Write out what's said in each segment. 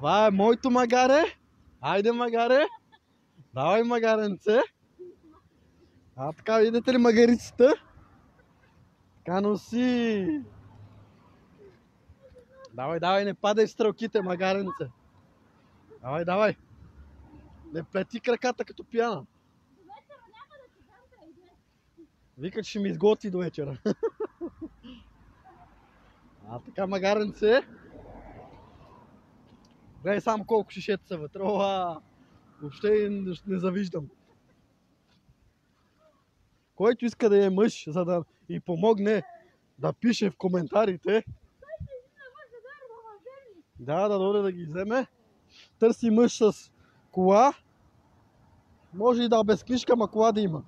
Това е моето магаре. Айде, магаре. Давай, магаренце. Така, видите ли магарицата? Така носи. Давай, не падай в стрелките, магаренце. Давай. Не плети краката като пияна. Вика, че ще ми изготви до вечера. Така, магаренце. Гледай само колко шишета са вътре. Въобще не завиждам. Който иска да е мъж, за да и помогне, да пише в коментарите. Да дойде да ги вземе. Търси мъж с кола. Може и да без книжка, ма кола да има.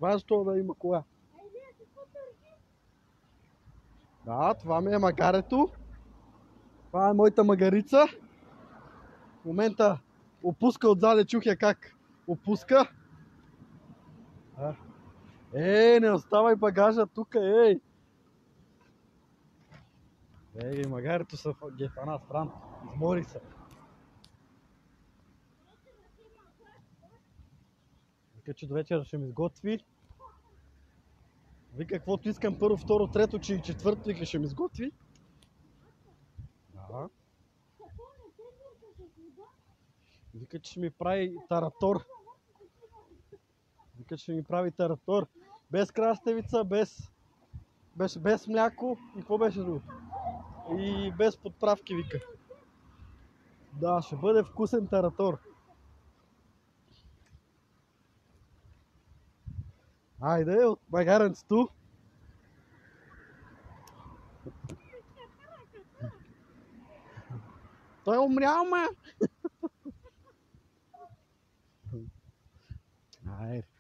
Важното да има кола. Да, това ми е магарето. Това е моята магарица. В момента опуска отзаде, чух я как опуска. Не оставай багажа тук, ей! Магарето са ги фана стран. Измори се. Вика, че до вечера ще ми сготви. Вика, каквото искам, първо, второ, трето, че и четвърто, вика, ще ми сготви. Да. Вика, че ще ми прави таратор. Без краставица, без мляко и какво беше друго? И без подправки, вика. Да, ще бъде вкусен таратор. Айде, от магаренцето. Той е умрял, ма! Айде.